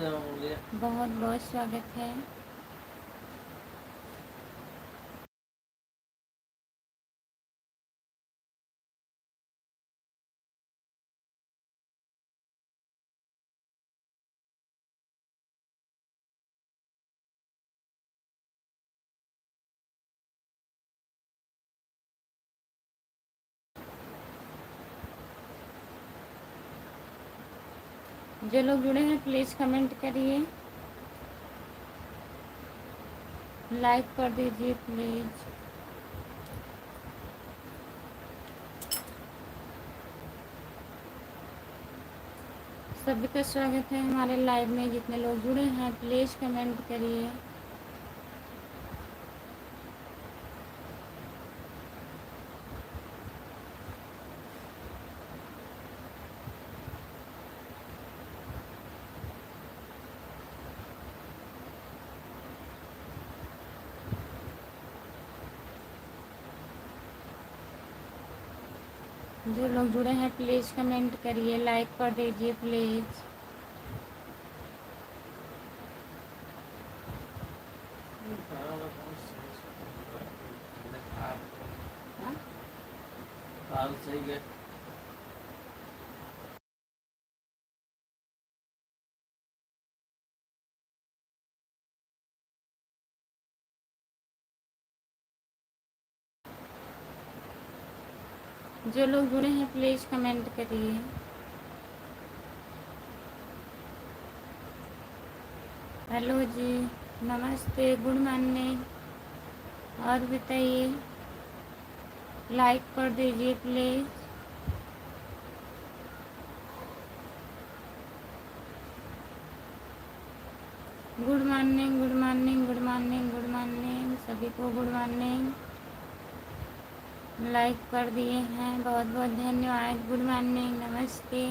बहुत बहुत स्वागत है। जो लोग जुड़े हैं प्लीज़ कमेंट करिए, लाइक कर दीजिए प्लीज़। सभी का स्वागत है हमारे लाइव में। जितने लोग जुड़े हैं प्लीज़ कमेंट करिए। जो लोग जुड़े हैं प्लीज़ कमेंट करिए, लाइक कर दीजिए प्लीज़। जो लोग जुड़े हैं प्लीज़ कमेंट करिए। हेलो जी, नमस्ते, गुड मॉर्निंग। और बताइए, लाइक कर दीजिए please. Good morning, good morning, good morning, good morning, सभी को गुड मॉर्निंग। लाइक कर दिए हैं, बहुत बहुत धन्यवाद। गुड मॉर्निंग, नमस्ते,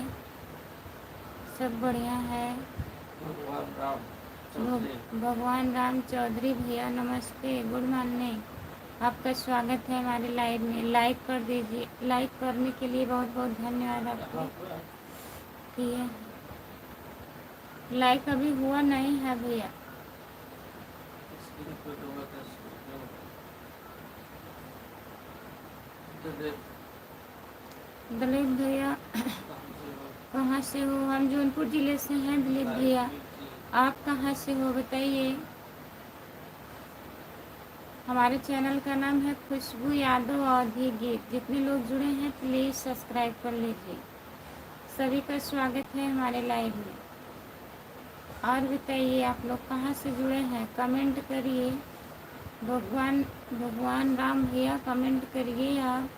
सब बढ़िया है। भगवान राम चौधरी भैया नमस्ते, गुड मॉर्निंग। आपका स्वागत है हमारे लाइव में। लाइक कर दीजिए। लाइक करने के लिए बहुत बहुत धन्यवाद आपको। किए लाइक अभी हुआ नहीं है भैया। दिलीप भैया कहाँ से हो? हम जौनपुर ज़िले से हैं दिलीप भैया। आप कहाँ से हो बताइए? हमारे चैनल का नाम है खुशबू यादव अवधी गीत। जितने लोग जुड़े हैं प्लीज़ सब्सक्राइब कर लीजिए। सभी का स्वागत है हमारे लाइव में। और बताइए आप लोग कहाँ से जुड़े हैं, कमेंट करिए। भगवान राम भैया कमेंट करिए आप।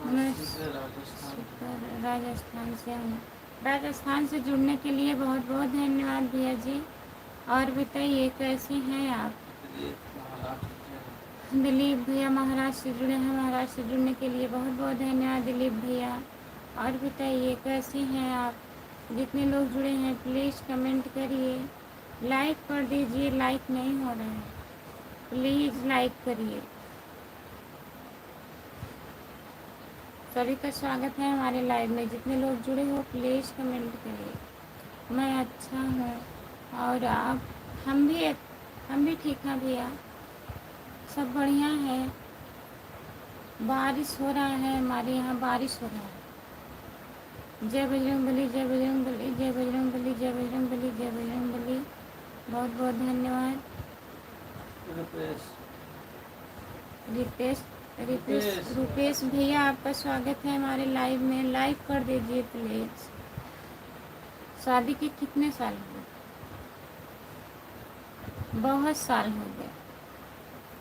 मैं राजस्थान से हूँ। राजस्थान से जुड़ने के लिए बहुत बहुत धन्यवाद भैया जी। और बताइए कैसे हैं आप? दिलीप भैया महाराष्ट्र से जुड़े हैं। महाराष्ट्र से जुड़ने के लिए बहुत बहुत धन्यवाद दिलीप भैया। और बताइए कैसे हैं आप? जितने लोग जुड़े हैं प्लीज़ कमेंट करिए, लाइक कर दीजिए। लाइक नहीं हो रहा है, प्लीज़ लाइक करिए। सभी का स्वागत है हमारे लाइव में। जितने लोग जुड़े हो प्लीज़ कमेंट करिए। मैं अच्छा हूँ और आप? हम भी ठीक हैं भैया, सब बढ़िया है। बारिश हो रहा है, हमारे यहाँ बारिश हो रहा है। जय बजरंगबली, जय बजरंगबली, जय बजरंगबली, जय बजरंगबली, जय बजरंगबली। बहुत बहुत धन्यवाद। रुपेश भैया आपका स्वागत है हमारे लाइव में। लाइक कर दीजिए प्लीज़। शादी के कितने साल हुए? बहुत साल हो गए।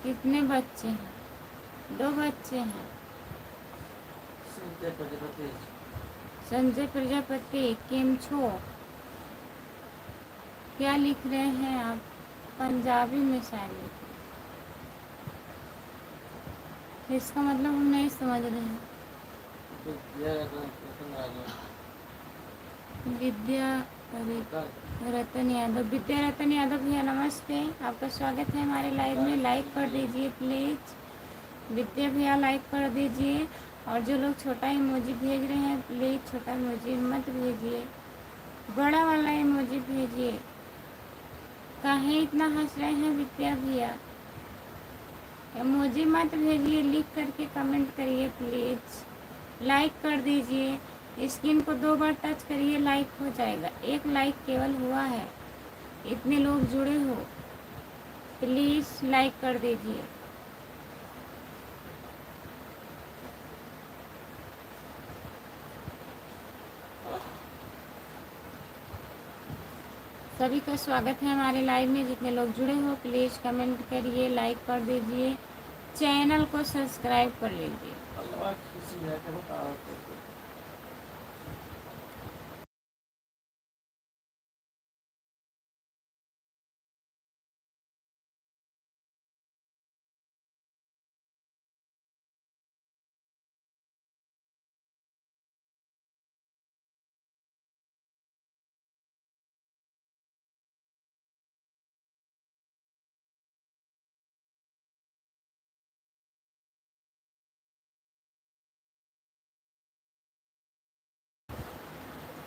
कितने बच्चे हैं? 2 बच्चे हैं। संजय प्रजापति केम छो? क्या लिख रहे हैं आप? पंजाबी में शायद लिख रहे। इसका मतलब हम नहीं समझ रहे हैं। विद्या रतन यादव, विद्या रतन यादव भैया नमस्ते, आपका स्वागत है हमारे लाइव में। लाइक कर दीजिए प्लीज़। विद्या भैया लाइक कर दीजिए। और जो लोग छोटा इमोजी भेज रहे हैं प्लीज़ छोटा इमोजी मत भेजिए। बड़ा वाला इमोजी भेजिए। काहे इतना हंस रहे हैं विद्या भैया? इमोजी मत भेजिए, लिख करके कमेंट करिए प्लीज़। लाइक कर दीजिए, स्क्रीन को 2 बार टच करिए, लाइक हो जाएगा। 1 लाइक केवल हुआ है, इतने लोग जुड़े हो, प्लीज़ लाइक कर दीजिए। सभी का स्वागत है हमारे लाइव में। जितने लोग जुड़े हो प्लीज़ कमेंट करिए, लाइक कर दीजिए, चैनल को सब्सक्राइब कर लीजिए।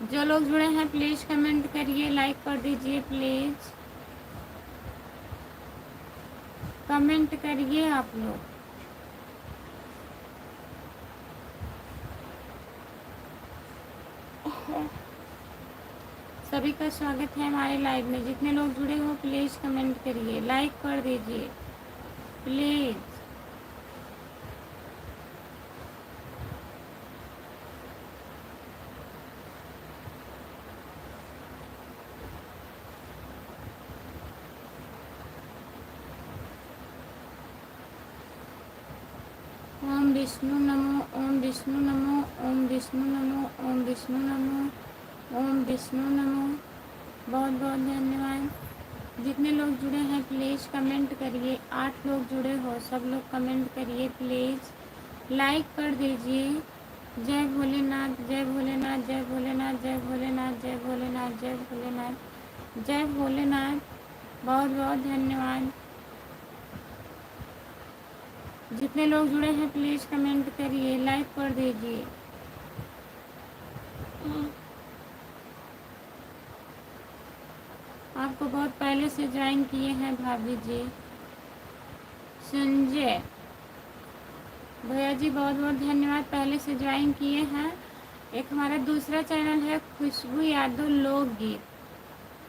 जो लोग जुड़े हैं प्लीज़ कमेंट करिए, लाइक कर दीजिए प्लीज़। कमेंट करिए आप लोग। सभी का स्वागत है हमारे लाइव में। जितने लोग जुड़े हो प्लीज़ कमेंट करिए, लाइक कर दीजिए प्लीज़। ओम विष्णु नमो, ओम विष्णु नमो, ओम विष्णु नमो, ओम विष्णु नमो, ओम विष्णु नमो। बहुत बहुत धन्यवाद। जितने लोग जुड़े हैं प्लीज़ कमेंट करिए। 8 लोग जुड़े हो, सब लोग कमेंट करिए प्लीज़, लाइक कर दीजिए। जय भोलेनाथ, जय भोलेनाथ, जय भोलेनाथ, जय भोलेनाथ, जय भोलेनाथ, जय भोलेनाथ, जय भोलेनाथ। बहुत बहुत धन्यवाद। जितने लोग जुड़े हैं प्लीज़ कमेंट करिए, लाइक कर दीजिए। आपको बहुत पहले से ज्वाइन किए हैं भाभी जी। संजय भैया जी बहुत बहुत धन्यवाद, पहले से ज्वाइन किए हैं। एक हमारा दूसरा चैनल है खुशबू यादव लोकगीत,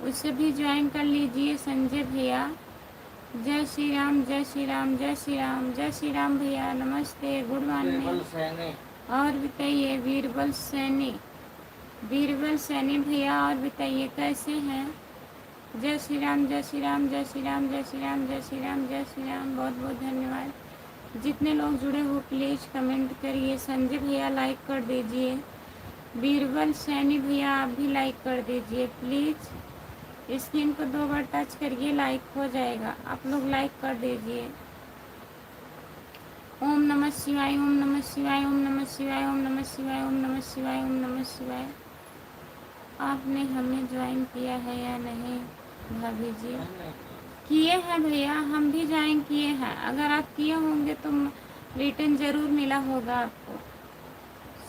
उससे भी ज्वाइन कर लीजिए संजय भैया। जय श्री राम, जय श्री राम, जय श्री राम, जय श्री राम भैया, नमस्ते, गुड मॉर्निंग। और बताइए बीरबल सैनी, बीरबल सैनी भैया, और बताइए कैसे हैं? जय श्री राम, जय श्री राम, जय श्री राम, जय श्री राम, जय श्री राम, जय श्री राम। बहुत बहुत धन्यवाद। जितने लोग जुड़े हो प्लीज़ कमेंट करिए। संजय भैया लाइक कर दीजिए, बीरबल सैनी भैया आप भी लाइक कर दीजिए प्लीज़। स्क्रीन को 2 बार टच करिए, लाइक हो जाएगा। आप लोग लाइक कर दीजिए। ओम नमः शिवाय, ओम नमः शिवाय, ओम नमः शिवाय, ओम नमः शिवाय, ओम नमः शिवाय, ओम नमः शिवाय। आपने हमें ज्वाइन किया है या नहीं भाभी जी? किए हैं भैया, हम भी ज्वाइन किए हैं। अगर आप किए होंगे तो रिटर्न ज़रूर मिला होगा आपको।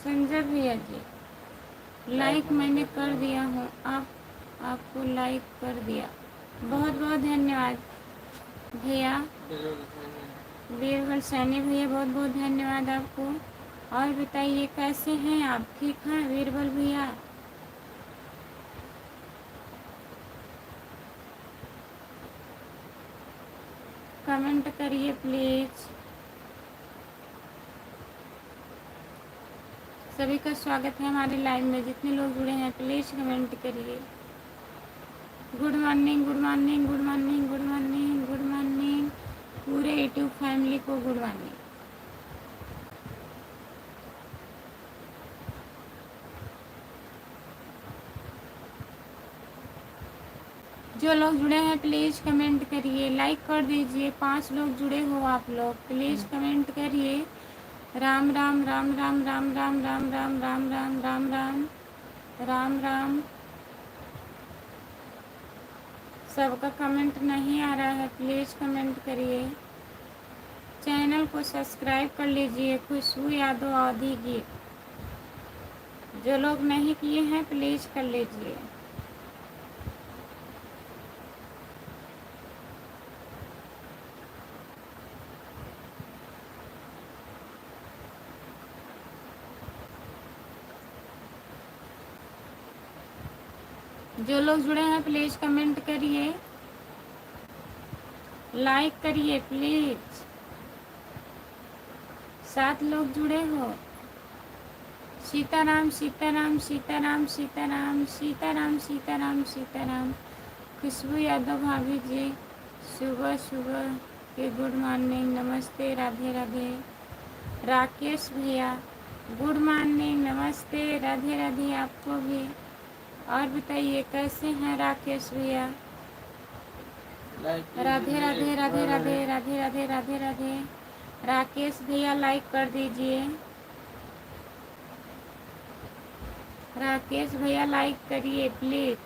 संजय भैया जी लाइक मैंने कर दिया हूँ, आपको लाइक कर दिया। बहुत बहुत धन्यवाद भैया। बीरबल सैनी भैया बहुत बहुत धन्यवाद आपको। और बताइए कैसे हैं आप? ठीक हैं बीरबल भैया? कमेंट करिए प्लीज़। सभी का स्वागत है हमारे लाइव में। जितने लोग जुड़े हैं प्लीज़ कमेंट करिए। Good morning, good morning, good morning, good morning, good morning. पूरे यूट्यूब फैमिली को गुड मॉर्निंग। जो लोग जुड़े हैं प्लीज़ कमेंट करिए, लाइक कर दीजिए। 5 लोग जुड़े हो आप लोग, प्लीज़ कमेंट करिए। राम राम, राम राम, राम राम, राम राम, राम राम, राम राम, राम राम। सबका कमेंट नहीं आ रहा है, प्लीज़ कमेंट करिए। चैनल को सब्सक्राइब कर लीजिए, खुशबू यादव आदि गीत। जो लोग नहीं किए हैं प्लीज़ कर लीजिए। जो लोग जुड़े हैं प्लीज़ कमेंट करिए, लाइक करिए प्लीज़। 7 लोग जुड़े हो। सीताराम सीताराम सीताराम सीताराम सीताराम सीताराम सीताराम। खुशबू यादव भाभी जी सुबह सुबह के गुड मॉर्निंग, नमस्ते, राधे राधे। राकेश भैया गुड मॉर्निंग, नमस्ते, राधे राधे आपको भी। और बताइए कैसे हैं राकेश भैया? राधे राधे राधे राधे राधे राधे राधे राधे। राकेश भैया लाइक कर दीजिए। राकेश भैया लाइक करिए प्लीज।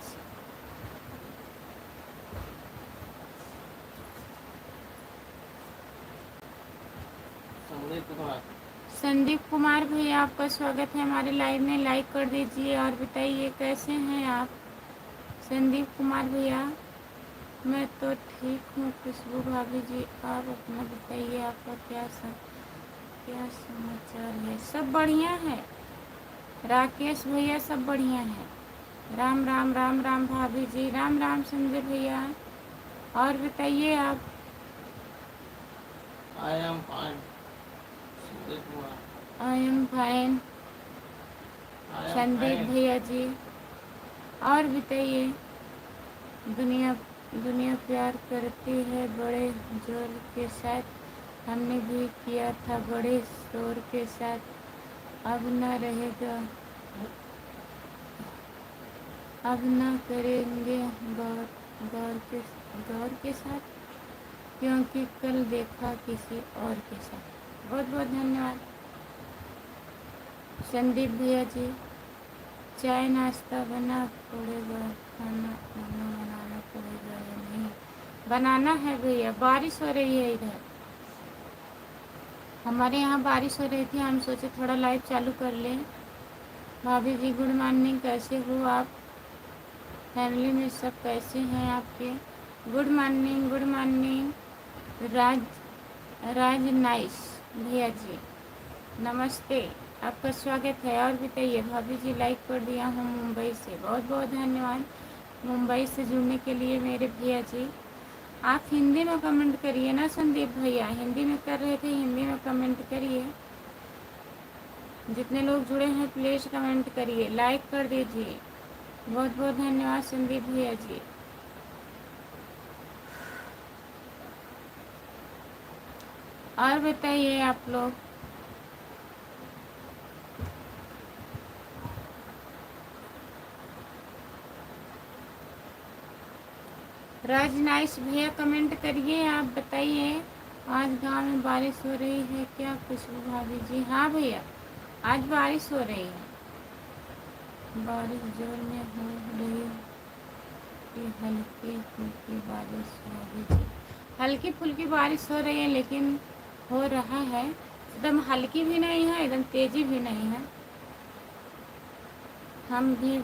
संदीप कुमार भैया आपका स्वागत है हमारे लाइव में, लाइक कर दीजिए। और बताइए कैसे हैं आप संदीप कुमार भैया? मैं तो ठीक हूँ खुशबू भाभी जी, आप अपना बताइए, आपका क्या समाचार है? सब बढ़िया है राकेश भैया, सब बढ़िया है। राम राम राम राम भाभी जी, राम राम संजय भैया। और बताइए आप? आई एम फाइन संदीप भैया जी। और बताइए, दुनिया दुनिया प्यार करती है बड़े जोर के साथ, हमने भी किया था बड़े शोर के साथ, अब न रहेगा, अब न करेंगे गौर के साथ, क्योंकि कल देखा किसी और के साथ। बहुत बहुत धन्यवाद संदीप भैया जी। चाय नाश्ता बना पड़ेगा, खाना बनाना पड़ेगा या नहीं? बनाना है भैया, बारिश हो रही है इधर, हमारे यहाँ बारिश हो रही थी, हम सोचे थोड़ा लाइव चालू कर लें। भाभी जी गुड मॉर्निंग, कैसे हो आप? फैमिली में सब कैसे हैं आपके? Good morning good morning. Raj nice भैया जी नमस्ते, आपका स्वागत है। और बताइए भाभी जी, लाइक कर दिया हूँ मुंबई से, बहुत बहुत धन्यवाद मुंबई से जुड़ने के लिए मेरे भैया जी। आप हिंदी में कमेंट करिए ना संदीप भैया, हिंदी में कर रहे थे, हिंदी में कमेंट करिए। जितने लोग जुड़े हैं प्लीज़ कमेंट करिए, लाइक कर दीजिए। बहुत बहुत धन्यवाद संदीप भैया जी। और बताइए आप लोग? राजनाइश भैया कमेंट करिए, आप बताइए। आज गांव में बारिश हो रही है क्या खुशबू भाभी जी? हाँ भैया, आज बारिश हो रही है, बारिश जोर में हो रही है, हल्की फुल्की बारिश भाभी जी, हल्की फुल्की बारिश हो रही है, लेकिन हो रहा है, एकदम हल्की भी नहीं है, एकदम तेज़ी भी नहीं है। हम भी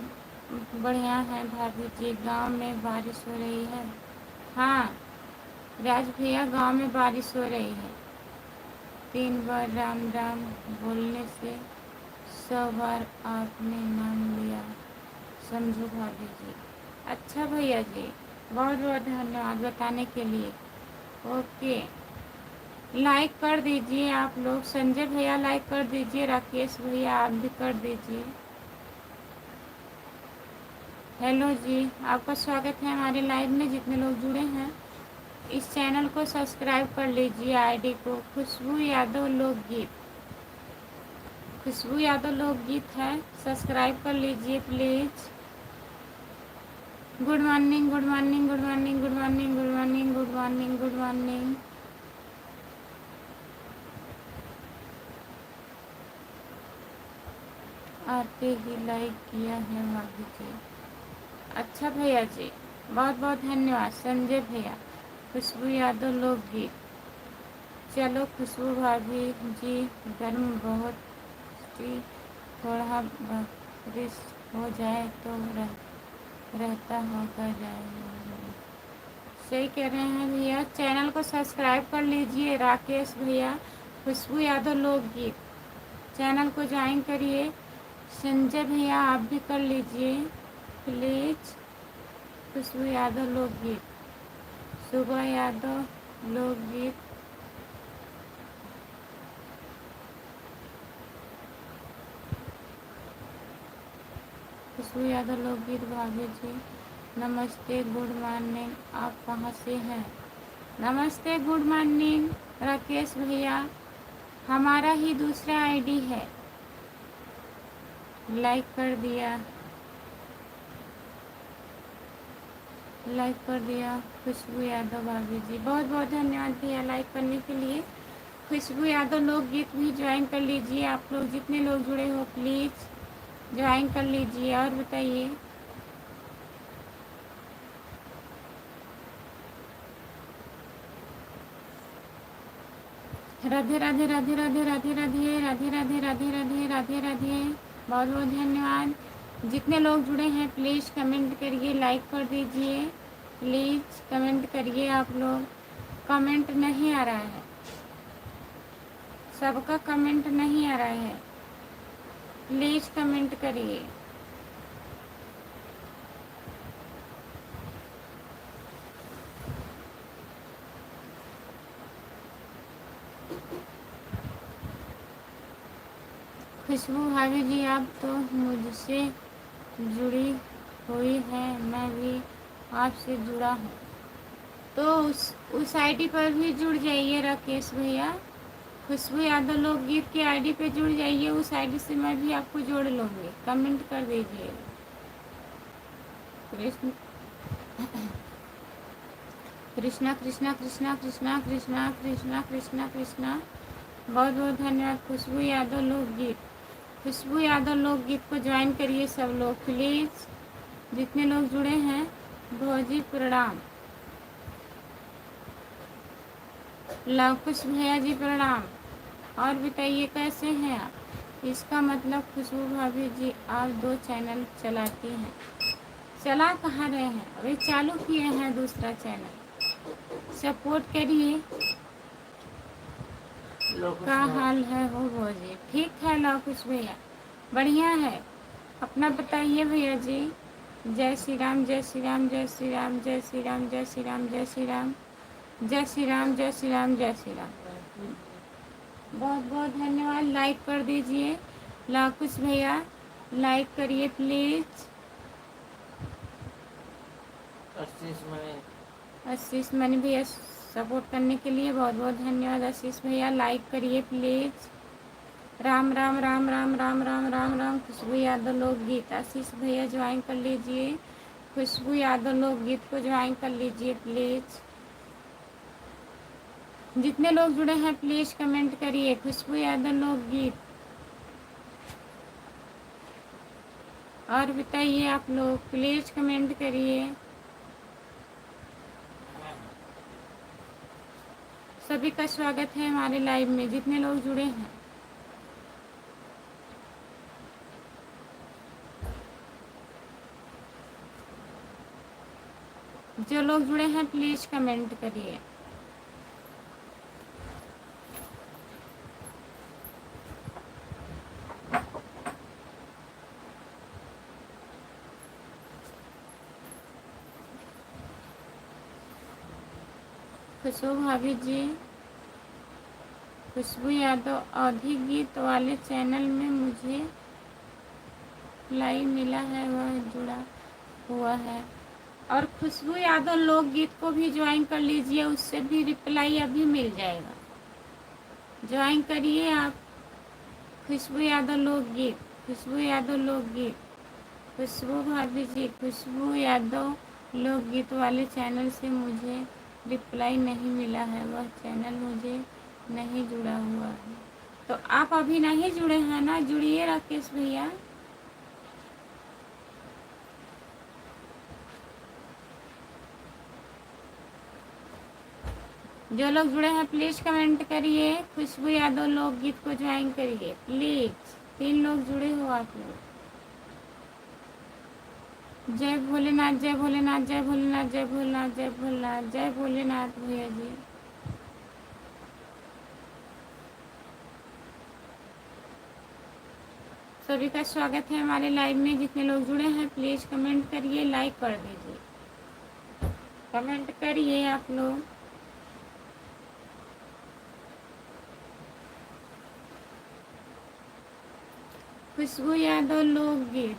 बढ़िया हैं भाभी जी, गांव में बारिश हो रही है। हाँ राज भैया, गांव में बारिश हो रही है। 3 बार राम राम बोलने से 100 बार आपने नाम लिया, समझो भाभी जी। अच्छा भैया जी, बहुत बहुत धन्यवाद बताने के लिए। ओके, लाइक कर दीजिए आप लोग। संजय भैया लाइक कर दीजिए, राकेश भैया आप भी कर दीजिए। हेलो जी, आपका स्वागत है हमारे लाइव में। जितने लोग जुड़े हैं इस चैनल को सब्सक्राइब कर लीजिए, आईडी को खुशबू यादव लोकगीत, खुशबू यादव लोकगीत है, सब्सक्राइब कर लीजिए please. Good morning good morning good morning good morning good morning good morning good morning. आते ही लाइक किया है भाभी जी। अच्छा भैया जी, बहुत बहुत धन्यवाद संजय भैया। खुशबू यादव लोकगीत। चलो खुशबू भाभी जी, गर्म बहुत थी, थोड़ा बारिश हो जाए तो रहता होगा जाए। सही कह रहे हैं भैया, चैनल को सब्सक्राइब कर लीजिए राकेश भैया, खुशबू यादव लोकगीत, चैनल को ज्वाइन करिए। संजय भैया आप भी कर लीजिए प्लीज़। खुशबू यादव लोकगीत, सुबह यादव लोकगीत, खुशबू यादव लोकगीत। भाभी जी नमस्ते, गुड मॉर्निंग, आप कहाँ से हैं? नमस्ते, गुड मॉर्निंग राकेश भैया, हमारा ही दूसरा आईडी है, लाइक कर दिया, लाइक कर दिया। खुशबू यादव भाभी जी बहुत बहुत धन्यवाद भैया लाइक करने के लिए। खुशबू यादव लोकगीत भी ज्वाइन कर लीजिए, आप लोग जितने लोग जुड़े हो प्लीज़ ज्वाइन कर लीजिए। और बताइए, राधे राधे राधे राधे राधे राधे राधे राधे राधे राधे राधे राधे, बहुत बहुत धन्यवाद। जितने लोग जुड़े हैं प्लीज़ कमेंट करिए, लाइक कर दीजिए, प्लीज़ कमेंट करिए। आप लोग कमेंट नहीं आ रहा है, सबका कमेंट नहीं आ रहा है, प्लीज़ कमेंट करिए। खुशबू भाभी जी आप तो मुझसे जुड़ी हुई है, मैं भी आपसे जुड़ा हूँ, तो उस आईडी पर भी जुड़ जाइए राकेश भैया। खुशबू यादव लोकगीत की आईडी पे जुड़ जाइए, उस आईडी से मैं भी आपको जोड़ लूँगी, कमेंट कर दीजिए। कृष्ण कृष्णा कृष्णा कृष्णा कृष्णा कृष्णा कृष्णा कृष्णा कृष्णा, बहुत बहुत धन्यवाद। खुशबू यादव लोकगीत, खुशबू यादव लोकगीत को ज्वाइन करिए सब लोग प्लीज़, जितने लोग जुड़े हैं। भौजी प्रणाम, लव कुश भैया जी प्रणाम। और बताइए कैसे हैं आप? इसका मतलब खुशबू भाभी जी आप 2 चैनल चलाती हैं। चला कहाँ रहे हैं, अभी चालू किए हैं दूसरा चैनल, सपोर्ट करिए। क्या हाल है हो भौजी? ठीक है लव कुश भैया, बढ़िया है। अपना बताइए भैया जी। जय श्री राम, जय श्री राम, जय श्री राम, जय श्री राम, जय श्री राम, जय श्री राम, जय श्री राम, जय श्री राम, जय श्री राम। बहुत बहुत धन्यवाद, लाइक कर दीजिए। लाकुश भैया लाइक करिए प्लीज़। आशीष मनी भैया सपोर्ट करने के लिए बहुत बहुत धन्यवाद। आशीष भैया लाइक करिए प्लीज़। राम राम राम राम राम राम राम राम। खुशबू यादव लोकगीत, आशीष भैया ज्वाइन कर लीजिए, खुशबू यादव लोकगीत को ज्वाइन कर लीजिए प्लीज़। जितने लोग जुड़े हैं प्लीज़ कमेंट करिए, खुशबू यादव लोकगीत। और बताइए आप लोग प्लीज़ कमेंट करिए। सभी का स्वागत है हमारे लाइव में, जितने लोग जुड़े हैं। जो लोग जुड़े हैं प्लीज़ कमेंट करिए। खुशबू भाभी जी, खुशबू यादव अवधी गीत वाले चैनल में मुझे लाइव मिला है, वह जुड़ा हुआ है। और खुशबू यादव लोकगीत को भी ज्वाइन कर लीजिए, उससे भी रिप्लाई अभी मिल जाएगा। ज्वाइन करिए आप। खुशबू यादव लोकगीत, खुशबू यादव लोकगीत, खुशबू भाभी जी खुशबू यादव लोकगीत वाले चैनल से मुझे रिप्लाई नहीं मिला है, वह चैनल मुझे नहीं जुड़ा हुआ है। तो आप अभी नहीं जुड़े हैं ना, जुड़िए राकेश भैया। जो लोग जुड़े हैं प्लीज़ कमेंट करिए, खुशबू यादव लोकगीत को ज्वाइन करिए प्लीज़। 3 लोग जुड़े हो आप लोग। जय भोलेनाथ, जय भोलेनाथ, जय भोलेनाथ, जय भोलेनाथ, जय भोलेनाथ, जय भोलेनाथ भैया जी। सभी का स्वागत है हमारे लाइव में, जितने लोग जुड़े हैं प्लीज़ कमेंट करिए, लाइक कर दीजिए। कमेंट करिए आप लोग। खुशबू यादव लोकगीत।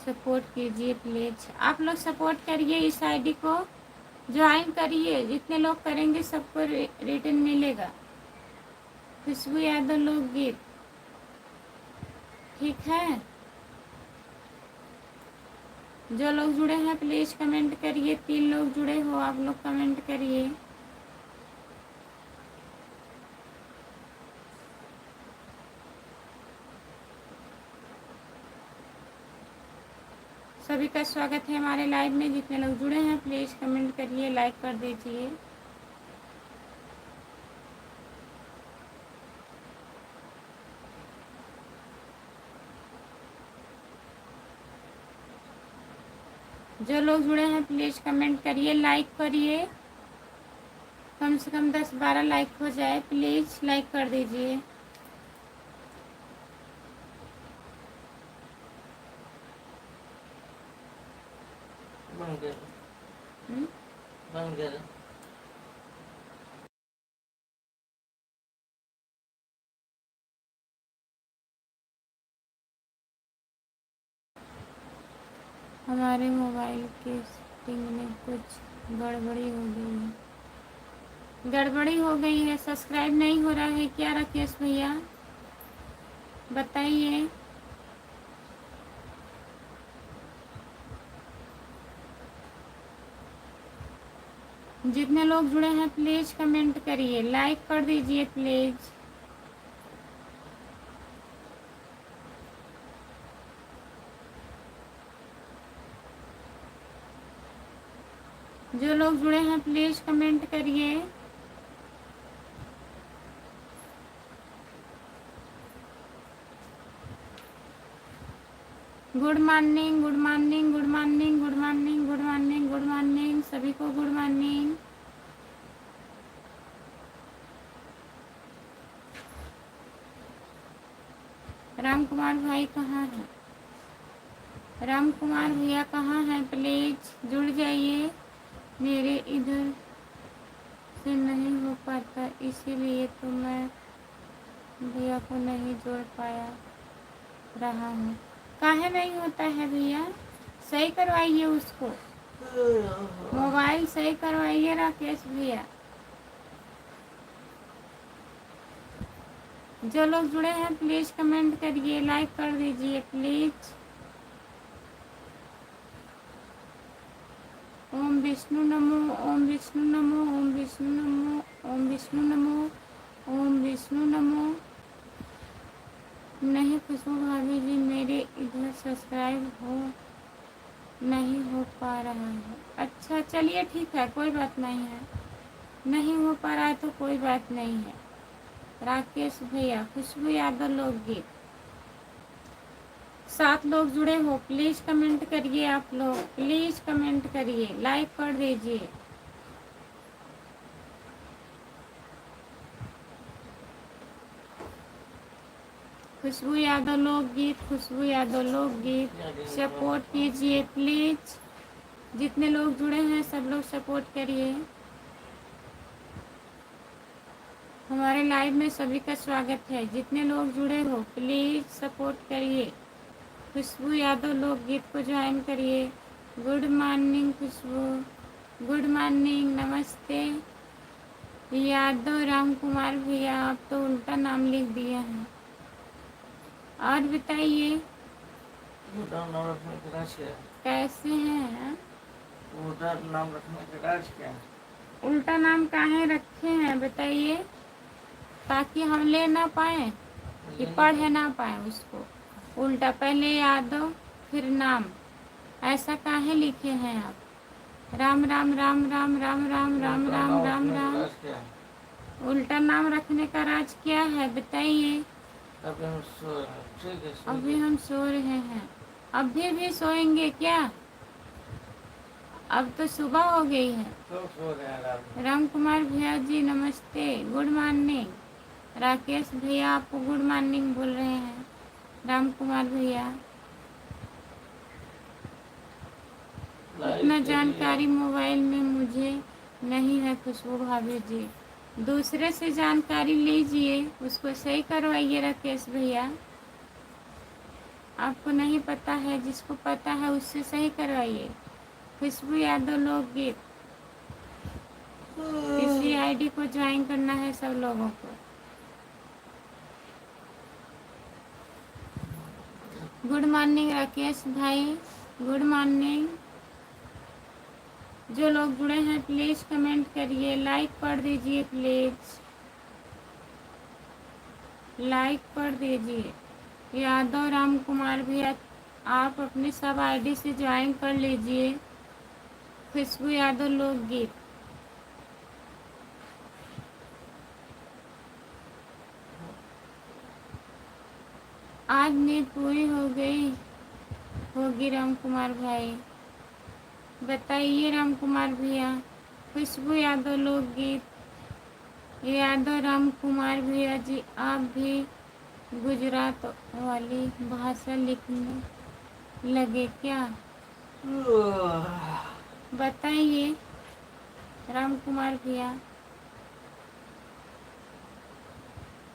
सपोर्ट कीजिए प्लीज, आप लोग सपोर्ट करिए, इस आईडी को ज्वाइन करिए, जितने लोग करेंगे सबको रिटर्न मिलेगा। खुशबू यादव लोकगीत, ठीक है। जो लोग जुड़े हैं प्लीज कमेंट करिए। 3 लोग जुड़े हो, आप लोग कमेंट करिए। सभी का स्वागत है हमारे लाइव में। जितने लोग जुड़े हैं प्लीज कमेंट करिए, लाइक कर दीजिए। जो लोग जुड़े हैं प्लीज कमेंट करिए, लाइक करिए। कम से कम 10-12 लाइक हो जाए, प्लीज लाइक कर दीजिए। हमारे मोबाइल के सेटिंग में कुछ गड़बड़ी हो गई है। गड़बड़ी हो गई है, सब्सक्राइब नहीं हो रहा है क्या राकेश भैया, बताइए। जितने लोग जुड़े हैं प्लीज कमेंट करिए, लाइक कर दीजिए प्लीज। जो लोग जुड़े हैं प्लीज कमेंट करिए। Good morning, good morning, good morning, good morning, good morning, good morning, सभी को गुड मॉर्निंग। राम कुमार भाई कहाँ हैं? राम कुमार भैया कहाँ हैं? प्लीज जुड़ जाइए। मेरे इधर से नहीं हो पाता, इसीलिए तो मैं भैया को नहीं जोड़ पाया रहा हूँ। काहे नहीं होता है भैया? सही करवाइए उसको, मोबाइल सही करवाइए राकेश भैया। जो लोग जुड़े हैं प्लीज कमेंट करिए, लाइक कर दीजिए प्लीज। ओम विष्णु नमो, ओम विष्णु नमो, ओम विष्णु नमो, ओम विष्णु नमो, ओम विष्णु नमो। नहीं खुशबू भाभी जी, मेरे इधर सब्सक्राइब नहीं हो पा रहा है। अच्छा चलिए ठीक है, कोई बात नहीं है। नहीं हो पा रहा है तो कोई बात नहीं है। राकेश भैया, खुशबू यादव लोकगीत। 7 लोग जुड़े हो, प्लीज कमेंट करिए। आप लोग प्लीज कमेंट करिए, लाइक कर दीजिए। खुशबू यादव लोकगीत, खुशबू यादव लोकगीत, सपोर्ट कीजिए प्लीज। जितने लोग जुड़े हैं सब लोग सपोर्ट करिए। हमारे लाइव में सभी का स्वागत है। जितने लोग जुड़े हो प्लीज सपोर्ट करिए। खुशबू यादव लोकगीत को ज्वाइन करिए। गुड मॉर्निंग खुशबू, गुड मॉर्निंग, नमस्ते। यादव राम कुमार भैया, आप तो उल्टा नाम लिख दिए हैं। और बताइए कैसे हैं? उल्टा नाम रखने का राज क्या है? उल्टा नाम काहे रखे हैं बताइए, ताकि हम ले ना पाए कि पढ़ ना पाए उसको। उल्टा पहले यादव फिर नाम, ऐसा काहे लिखे हैं आप? राम राम राम राम राम राम राम राम राम राम। उल्टा नाम रखने का राज क्या है बताइए? अभी हम सो रहे हैं। अभी भी सोएंगे क्या? अब तो सुबह हो गई है। तो सो रहे हैं रात में। राम कुमार भैया जी नमस्ते, गुड मॉर्निंग। राकेश भैया आपको गुड मॉर्निंग बोल रहे हैं। राम कुमार भैया, इतना लाइट चलिए। जानकारी मोबाइल में मुझे नहीं है खुशबू भाभी जी। दूसरे से जानकारी लीजिए, उसको सही करवाइए राकेश भैया। आपको नहीं पता है, जिसको पता है उससे सही करवाइए। खुशबू यादव लोकगीत, इसी आईडी को ज्वाइन करना है सब लोगों को। गुड मॉर्निंग राकेश भाई, गुड मॉर्निंग। जो लोग जुड़े हैं प्लीज़ कमेंट करिए, लाइक कर दीजिए प्लीज़, लाइक कर दीजिए। यादव राम कुमार भैया, आप अपनी सब आईडी से ज्वाइन कर लीजिए खुशबू यादव लोकगीत। आज नींद पूरी हो गई होगी राम कुमार भाई, बताइए राम कुमार भैया। खुशबू यादव लोकगीत, यादव राम कुमार भैया जी, आप भी गुजरात वाली भाषा लिखने लगे क्या? बताइए राम कुमार भैया।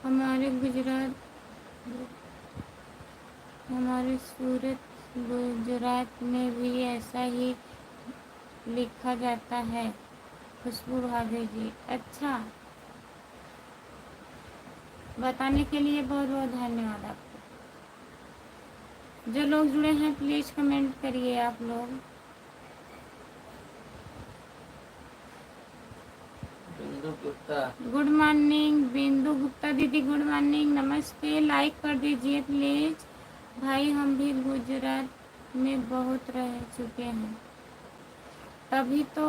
हमारे गुजरात, हमारे सूरत गुजरात में भी ऐसा ही लिखा जाता है खुशबू भाभी जी। अच्छा, बताने के लिए बहुत बहुत धन्यवाद आपको। जो लोग जुड़े हैं प्लीज़ कमेंट करिए आप लोग। बिंदु गुप्ता, गुड मॉर्निंग बिंदु गुप्ता दीदी, गुड मॉर्निंग, नमस्ते। लाइक कर दीजिए प्लीज़ भाई, हम भी गुजरात में बहुत रह चुके हैं, तभी तो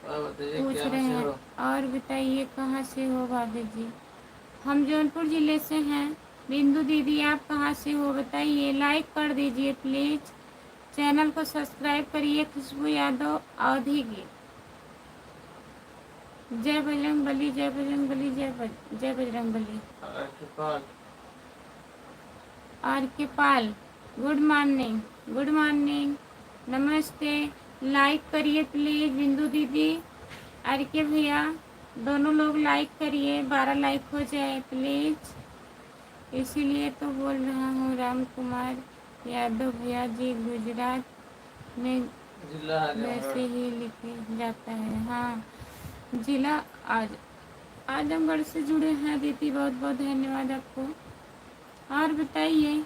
और बताइए पूछ क्या रहे से हैं। हो? और बताइए कहाँ से हो भाभी जी? हम जौनपुर ज़िले से हैं। बिंदु दीदी आप कहाँ से हो बताइए, लाइक कर दीजिए प्लीज़, चैनल को सब्सक्राइब करिए खुशबू यादव अवधी की। जय बजरंग बली, जय बजरंग बली, जय बजरंग बली। आर के पाल, गुड मॉर्निंग, गुड मॉर्निंग, नमस्ते। लाइक करिए प्लीज़ बिंदु दीदी, आर के भैया, दोनों लोग लाइक करिए, 12 लाइक हो जाए प्लीज़। इसीलिए तो बोल रहा हूँ राम कुमार यादव भैया जी, गुजरात में जिला वैसे आजमगढ़। ही लिखे जाता है। हाँ, जिला आज आजमगढ़ से जुड़े हैं दीदी, बहुत बहुत धन्यवाद आपको। और बताइए,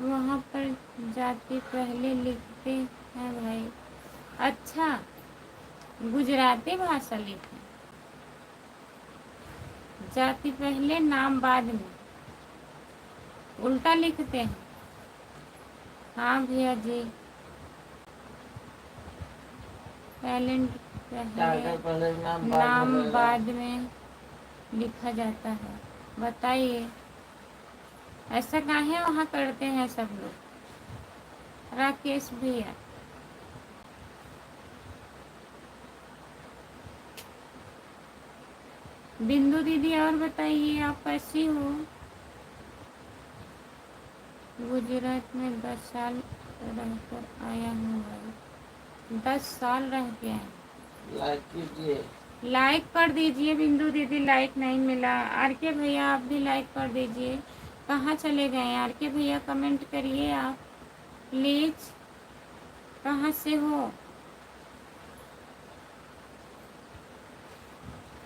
वहाँ पर जाति पहले लिखते हैं भाई? अच्छा, गुजराती भाषा लिखते, जाति पहले नाम बाद में, उल्टा लिखते हैं। हाँ भैया जी, टैलेंट पहले नाम बाद में लिखा जाता है। बताइए ऐसा काहे वहाँ करते हैं सब लोग? राकेश भैया, बिंदु दीदी, और बताइए आप कैसी हो? गुजरात में 10 साल रहकर आया हूँ भाई, 10 साल रह के आए। लाइक कीजिए, लाइक कर दीजिए बिंदु दीदी, लाइक नहीं मिला। आर के भैया आप भी लाइक कर दीजिए। कहाँ चले गए आर के भैया? कमेंट करिए आप प्लीज़, कहाँ से हो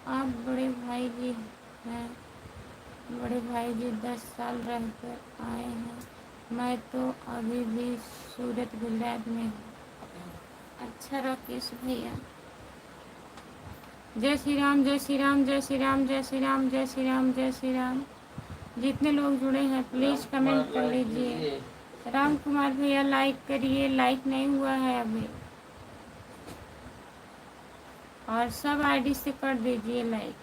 आप? बड़े भाई जी हैं, बड़े भाई जी 10 साल रहकर आए हैं, मैं तो अभी भी सूरत गुजरात में हूँ। अच्छा राकेश भैया, जय श्री राम, जय श्री राम, जय श्री राम, जय श्री राम, जय श्री राम, जय श्री राम। जितने लोग जुड़े हैं प्लीज़ कमेंट कर लीजिए। राम कुमार भैया लाइक करिए, लाइक नहीं हुआ है अभी, और सब आईडी से कर दीजिए लाइक।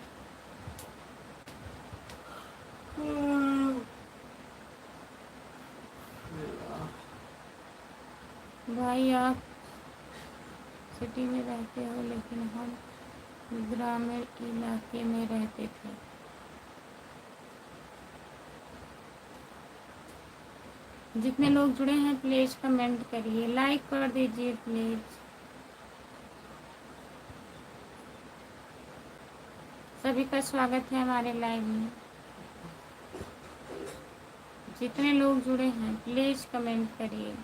सिटी में रहते हो, लेकिन हम ग्रामीण इलाके में रहते थे। जितने लोग जुड़े हैं प्लीज़ कमेंट करिए, लाइक कर दीजिए प्लीज़। सभी का स्वागत है हमारे लाइव में। जितने लोग जुड़े हैं प्लीज़ कमेंट करिए।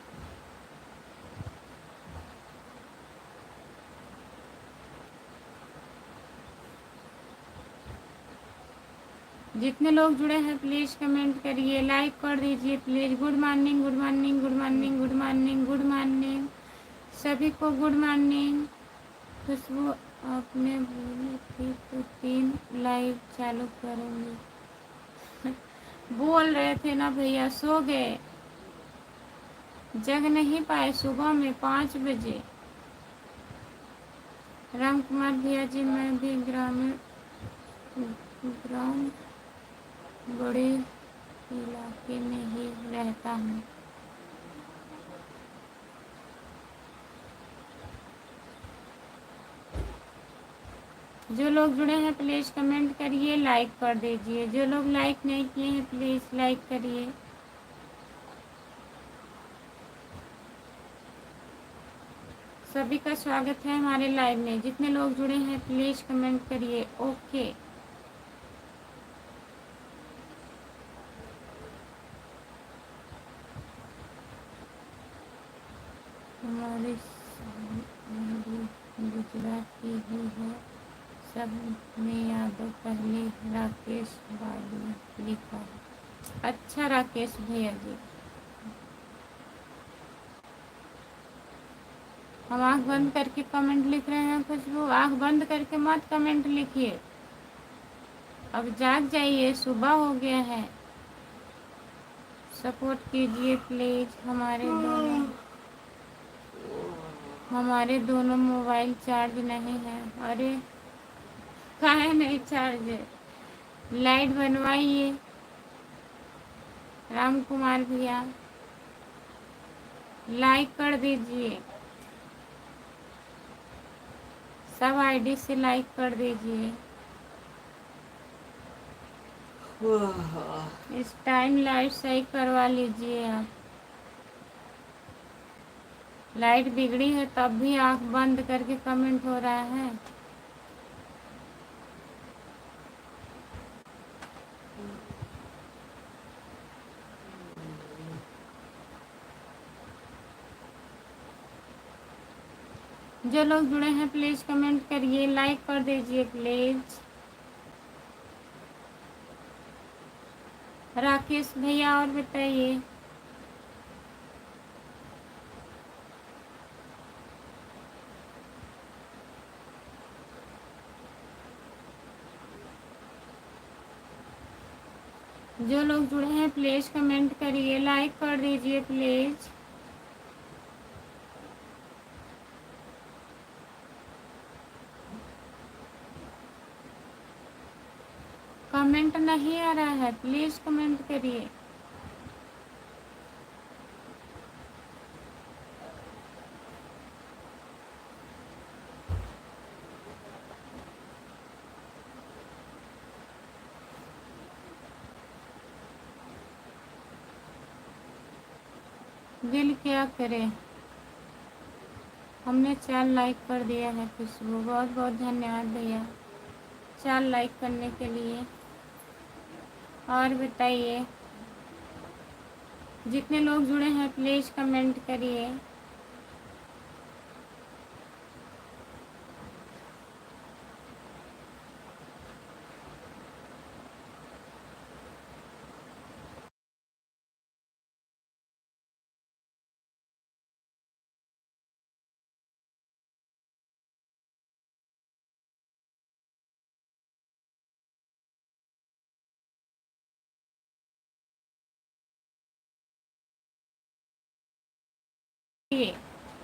जितने लोग जुड़े हैं प्लीज़ कमेंट करिए, लाइक कर दीजिए please. Good morning, good morning, good morning, good morning, good morning, सभी को गुड मॉर्निंग। खुशबू आपने बोली थी तो 3 लाइव चालू करूँगी। बोल रहे थे ना भैया, सो गए, जग नहीं पाए सुबह में 5 बजे। राम कुमार भैया जी, मैं भी ग्राम बड़े इलाके में ही रहता हूँ। जो लोग जुड़े हैं प्लीज़ कमेंट करिए, लाइक कर दीजिए। जो लोग लाइक नहीं किए हैं प्लीज़ लाइक करिए। सभी का स्वागत है हमारे लाइव में। जितने लोग जुड़े हैं प्लीज़ कमेंट करिए। ओके, हमारी गुजरात की ही है, सब में यादव पहले राकेश बाली लिखा है। अच्छा राकेश भैया जी, हम आँख बंद करके कमेंट लिख रहे हैं। खुशबू, आँख बंद करके मत कमेंट लिखिए, अब जाग जाइए, सुबह हो गया है। सपोर्ट कीजिए प्लीज़। हमारे दोनों मोबाइल चार्ज नहीं है। अरे काहे नहीं चार्ज है? लाइट बनवाइए। राम कुमार भैया लाइक कर दीजिए, सब आईडी से लाइक कर दीजिए। इस टाइम लाइट सही करवा लीजिए आप। लाइट बिगड़ी है तब भी आंख बंद करके कमेंट हो रहा है। जो लोग जुड़े हैं प्लीज़ कमेंट करिए, लाइक कर दीजिए प्लीज़। राकेश भैया और बताइए। जो लोग जुड़े हैं प्लीज़ कमेंट करिए, लाइक कर दीजिए प्लीज़। कमेंट नहीं आ रहा है, प्लीज़ कमेंट करिए। दिल क्या करे, हमने 4 लाइक कर दिया है। खुशबू, बहुत बहुत धन्यवाद भैया 4 लाइक करने के लिए। और बताइए, जितने लोग जुड़े हैं प्लीज़ कमेंट करिए।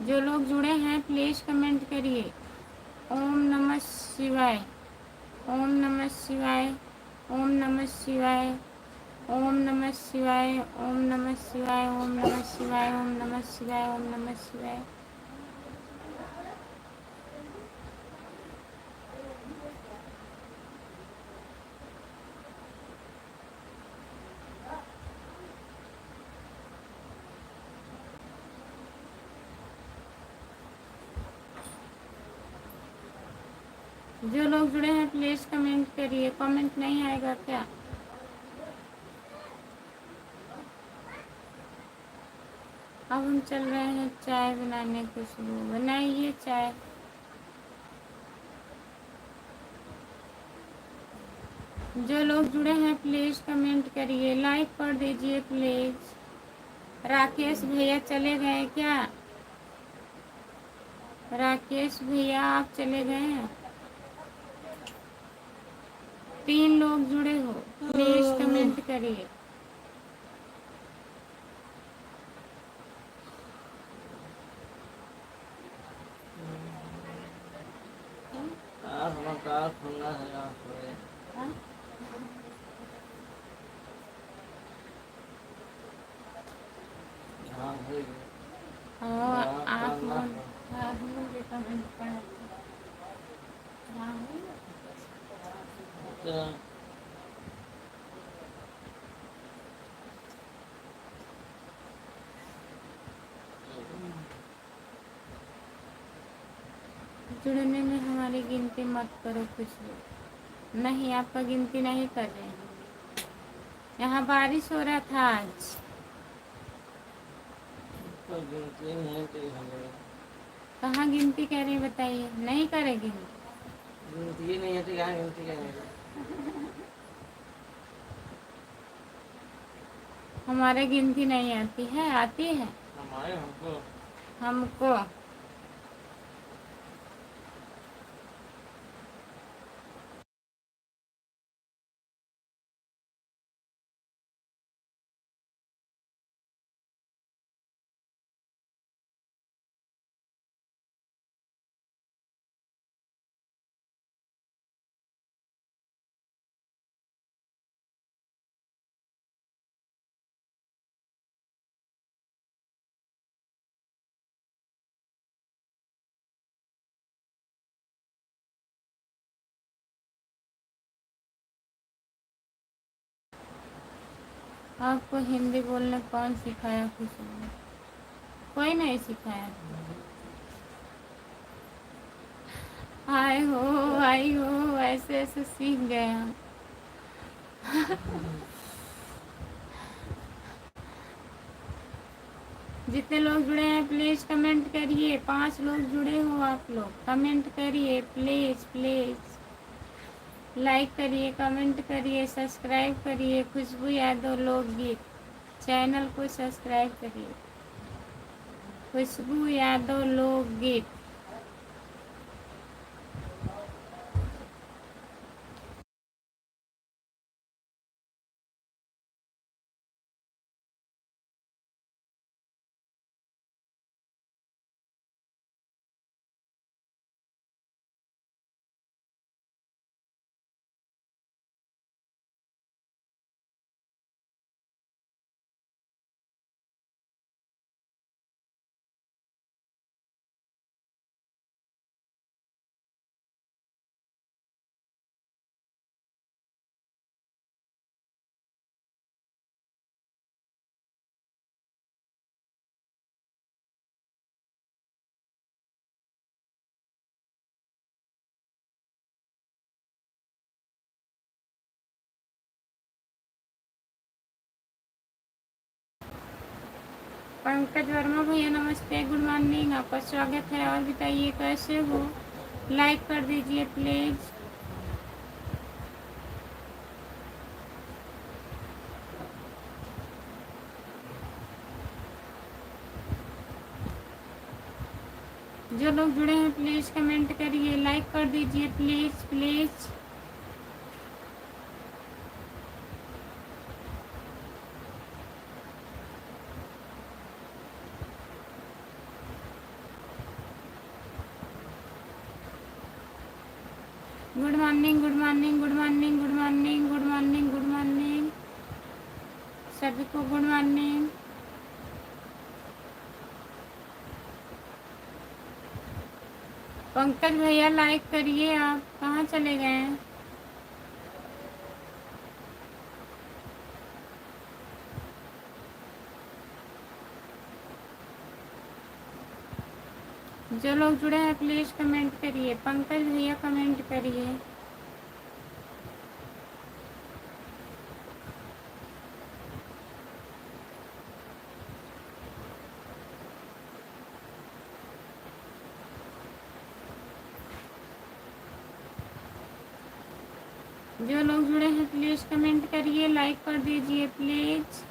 जो लोग जुड़े हैं प्लीज़ कमेंट करिए। ओम नमः शिवाय, ओम नमः शिवाय, ओम नमः शिवाय, ओम नमः शिवाय, ओम नमः शिवाय, ओम नमः शिवाय, ओम नमः शिवाय, ओम नमः शिवाय। जो लोग जुड़े हैं प्लीज़ कमेंट करिए। कमेंट नहीं आएगा क्या? अब हम चल रहे हैं चाय बनाने। खुशबू बनाइए चाय। जो लोग जुड़े हैं प्लीज़ कमेंट करिए, लाइक कर दीजिए प्लीज़। राकेश भैया चले गए क्या? राकेश भैया आप चले गए हैं? 3 लोग जुड़े हो, प्लीज़ कमेंट करिए। आँख का खुलना है आँख में। हाँ? हाँ हो गया। और हाँ, आप करना लोग है। हाँ, हम लोग ये कमेंट पढ़ते हाँ, तो जुड़ने में हमारी गिनती मत करो खुशबू। नहीं, आपका गिनती नहीं कर रहे हैं। यहाँ बारिश हो रहा था आज। कोई गिनती नहीं करी हमें। कहाँ गिनती कह रही बताइए? नहीं करेगी। गिनती नहीं है तो क्या गिनती करेंगे? हमारे गिनती नहीं आती है, आती है हमारे हमको हमको। आपको हिंदी बोलने कौन सिखाया खुशबू? कोई नहीं सिखाया। आए हो, आई हो, ऐसे ऐसे सीख गए हम। जितने लोग जुड़े हैं प्लीज़ कमेंट करिए। 5 लोग जुड़े हो आप लोग, कमेंट करिए प्लीज़ प्लीज़। लाइक करिए, कमेंट करिए, सब्सक्राइब करिए। खुशबू यादव लोकगीत चैनल को सब्सक्राइब करिए। खुशबू यादव लोकगीत। पंकज वर्मा भैया नमस्ते, गुड मॉर्निंग, आपका स्वागत है। और बताइए कैसे हो? लाइक कर दीजिए प्लीज़। जो लोग जुड़े हैं प्लीज़ कमेंट करिए, लाइक कर दीजिए please please. Good morning, good morning, good morning, good morning, good morning, good morning, सभी को गुड मॉर्निंग। पंकज भैया लाइक करिए। आप कहाँ चले गए हैं? जो लोग जुड़े हैं प्लीज़ कमेंट करिए। पंकज भैया कमेंट करिए। जो लोग जुड़े हैं प्लीज़ कमेंट करिए, लाइक कर दीजिए प्लीज़।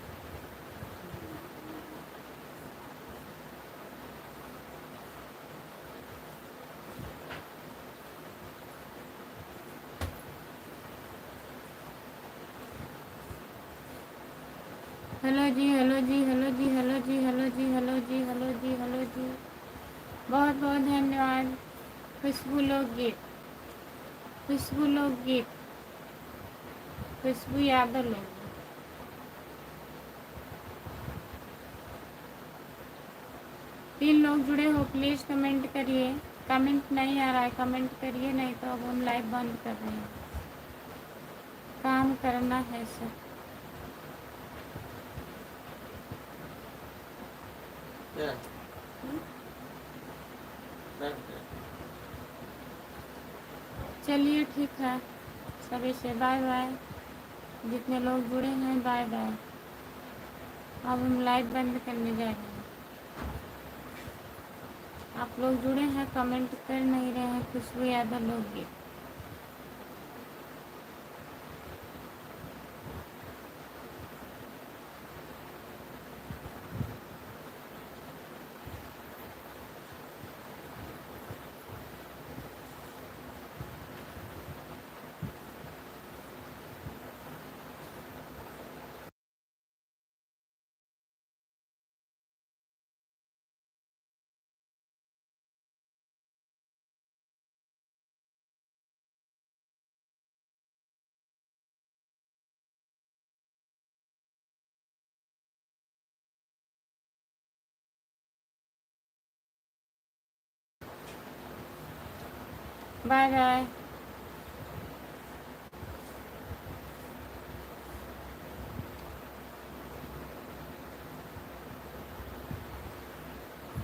हेलो जी, हेलो जी, हेलो जी, हेलो जी, हेलो जी, हेलो जी, हेलो जी, हेलो जी। बहुत बहुत धन्यवाद। खुशबू लोकगीत, खुशबू लोकगीत, खुशबू यादव लोग। 3 लोग जुड़े हो प्लीज़ कमेंट करिए। कमेंट नहीं आ रहा है, कमेंट करिए, नहीं तो अब हम लाइव बंद कर रहे हैं। काम करना है सर। क्या बैठ गया। चलिए ठीक है, सभी से बाय बाय। जितने लोग जुड़े हैं बाय बाय। अब हम लाइव बंद करने जा रहे हैं। आप लोग जुड़े हैं, कमेंट कर नहीं रहे हैं। खुशबू यादव लोकगीत। Bye bye.